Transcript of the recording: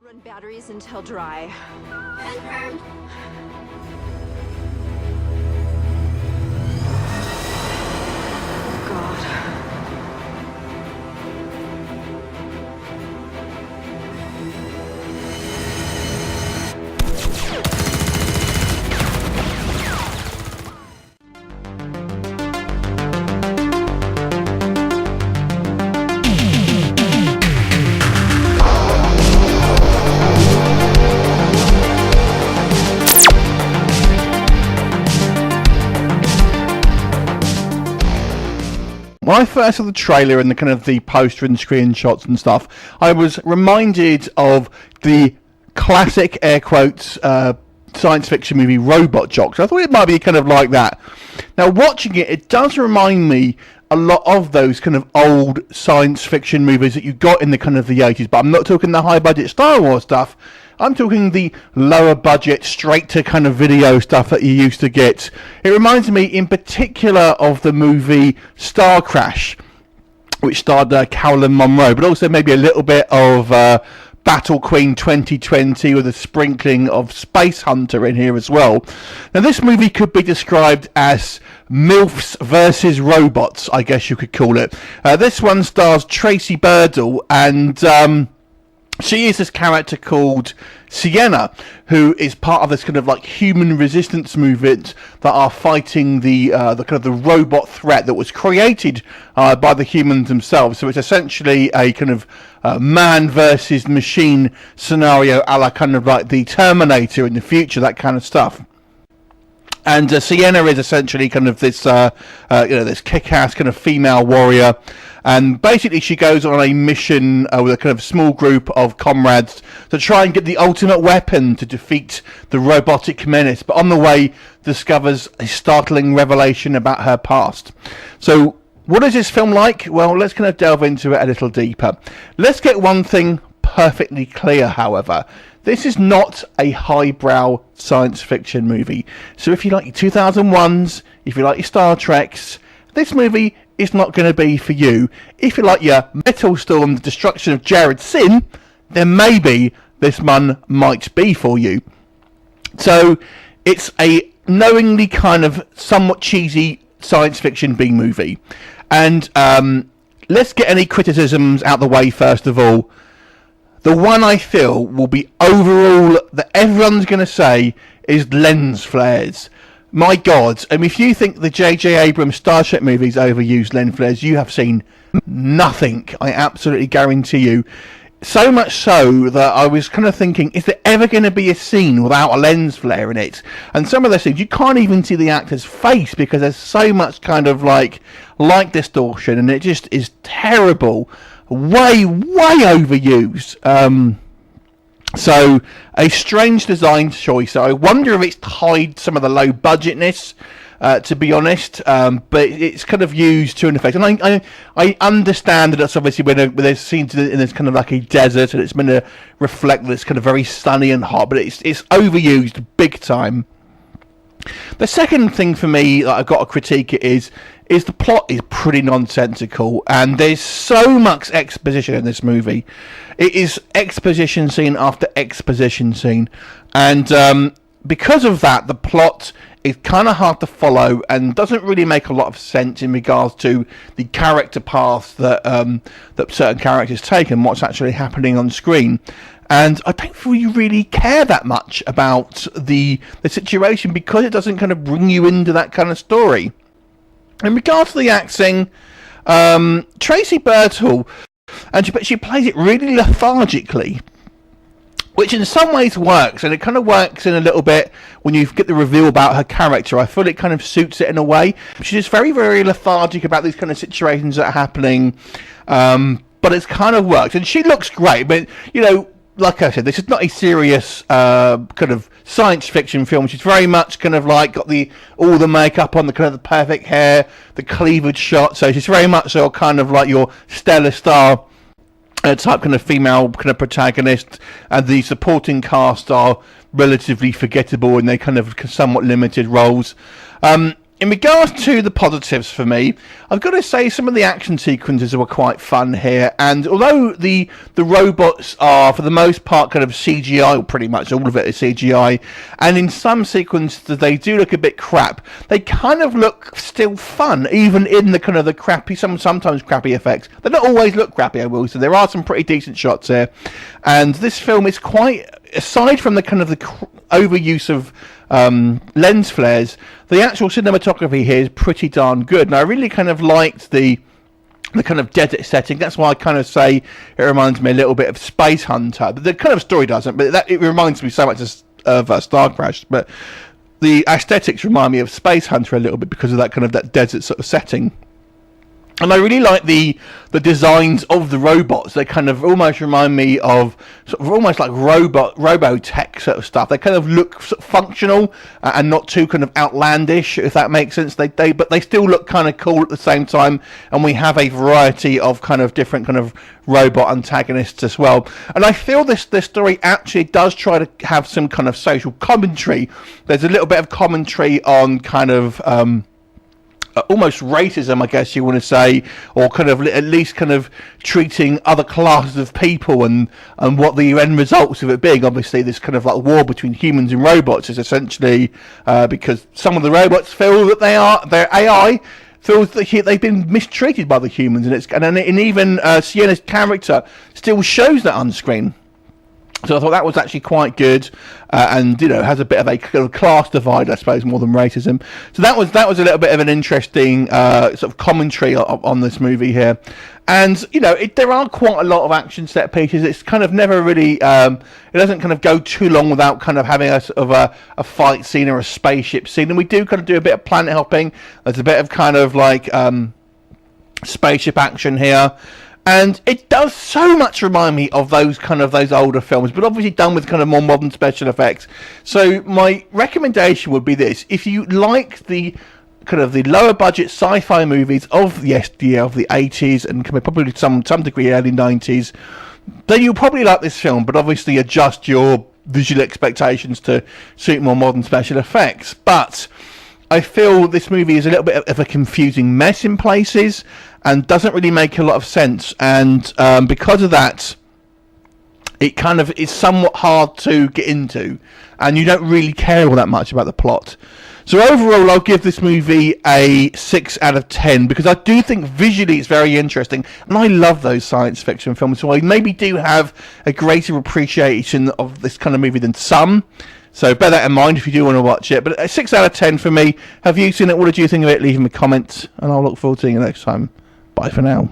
Run batteries until dry. Confirmed. God. When I first saw the trailer and the kind of the poster and screenshots and stuff, I was reminded of the classic air quotes science fiction movie Robot Jock. So I thought it might be kind of like that. Now watching it, it does remind me a lot of those kind of old science fiction movies that you got in the kind of the 80s, but I'm not talking the high budget Star Wars stuff. I'm talking the lower budget, straight to kind of video stuff that you used to get. It reminds me in particular of the movie Star Crash, which starred Carolyn Monroe, but also maybe a little bit of Battle Queen 2020 with a sprinkling of Space Hunter in here as well. Now this movie could be described as MILFs versus robots, I guess you could call it. This one stars Tracey Birdsall, and she is this character called Sienna, who is part of this kind of like human resistance movement that are fighting the kind of the robot threat that was created by the humans themselves. So it's essentially a kind of man versus machine scenario, a la kind of like the Terminator in the future, that kind of stuff. And Sienna is essentially kind of this, this kick-ass kind of female warrior. And basically she goes on a mission with a kind of small group of comrades to try and get the ultimate weapon to defeat the robotic menace. But on the way, discovers a startling revelation about her past. So what is this film like? Well, let's kind of delve into it a little deeper. Let's get one thing perfectly clear, however. This is not a highbrow science fiction movie. So if you like your 2001s, if you like your Star Treks, this movie is not going to be for you. If you like your Metal Storm, The Destruction of Jared Sin, then maybe this one might be for you. So it's a knowingly kind of somewhat cheesy science fiction B movie. And let's get any criticisms out the way first of all. The one I feel will be overall that everyone's going to say is lens flares. My God, I mean, if you think the J.J. Abrams Star Trek movies overused lens flares, you have seen nothing, I absolutely guarantee you. So much so that I was kind of thinking, is there ever going to be a scene without a lens flare in it? And some of those scenes, you can't even see the actor's face because there's so much kind of like light distortion, and it just is terrible. Way overused. So a strange design choice. I wonder if it's tied some of the low budgetness, to be honest. But it's kind of used to an effect. And I understand that it's obviously when there's scenes in this kind of like a desert, and it's meant to reflect that it's kind of very sunny and hot. But it's overused big time. The second thing for me that I've got to critique it is the plot is pretty nonsensical, and there's so much exposition in this movie. It is exposition scene after exposition scene, and because of that, the plot is kind of hard to follow and doesn't really make a lot of sense in regards to the character path that certain characters take and what's actually happening on screen. And I don't really care that much about the situation because it doesn't kind of bring you into that kind of story. In regards to the acting, Tracey Birdsall, but she plays it really lethargically, which in some ways works, and it kind of works in a little bit when you get the reveal about her character. I feel it kind of suits it in a way. She's just very, very lethargic about these kind of situations that are happening, but it's kind of works, and she looks great, but, you know, like I said, this is not a serious kind of science fiction film. She's very much kind of like got all the makeup on, the kind of the perfect hair, the cleavage shot. So she's very much so kind of like your stellar star type kind of female kind of protagonist, and the supporting cast are relatively forgettable and they kind of somewhat limited roles. in regards to the positives for me, I've got to say some of the action sequences were quite fun here, and although the robots are for the most part kind of CGI, or pretty much all of it is CGI, and in some sequences they do look a bit crap, they kind of look still fun, even in the kind of the crappy, sometimes crappy effects. They don't always look crappy, I will say. There are some pretty decent shots here, and this film is quite, aside from the kind of the overuse of lens flares, the actual cinematography here is pretty darn good, and I really kind of liked the kind of desert setting. That's why I kind of say it reminds me a little bit of Space Hunter. The kind of story doesn't, but it reminds me so much of Star Crash. But the aesthetics remind me of Space Hunter a little bit because of that kind of that desert sort of setting. And I really like the designs of the robots. They kind of almost remind me of sort of almost like Robotech sort of stuff. They kind of look sort of functional and not too kind of outlandish, if that makes sense. But they still look kind of cool at the same time. And we have a variety of kind of different kind of robot antagonists as well. And I feel this story actually does try to have some kind of social commentary. There's a little bit of commentary on kind of almost racism, I guess you want to say, or kind of at least kind of treating other classes of people and what the end results of it being. Obviously, this kind of like war between humans and robots is essentially because some of the robots feel that their AI feels that they've been mistreated by the humans, and even Sienna's character still shows that on screen. So I thought that was actually quite good, and has a bit of a kind of class divide, I suppose, more than racism. So that was a little bit of an interesting sort of commentary on this movie here, and there are quite a lot of action set pieces. It's kind of never really, it doesn't kind of go too long without kind of having a sort of a fight scene or a spaceship scene, and we do kind of do a bit of planet hopping. There's a bit of kind of like spaceship action here. And it does so much remind me of those older films, but obviously done with kind of more modern special effects. So my recommendation would be this: if you like the kind of the lower budget sci-fi movies of yesteryear, of the 80s, and probably some degree early 90s, then you'll probably like this film, but obviously adjust your visual expectations to suit more modern special effects. But I feel this movie is a little bit of a confusing mess in places and doesn't really make a lot of sense, and because of that, it kind of is somewhat hard to get into, and you don't really care all that much about the plot. So overall, I'll give this movie a 6 out of 10, because I do think visually it's very interesting, and I love those science fiction films, so I maybe do have a greater appreciation of this kind of movie than some. So bear that in mind if you do want to watch it. But a 6 out of 10 for me. Have you seen it? What did you think of it? Leave me a comment, and I'll look forward to seeing you next time. Bye for now.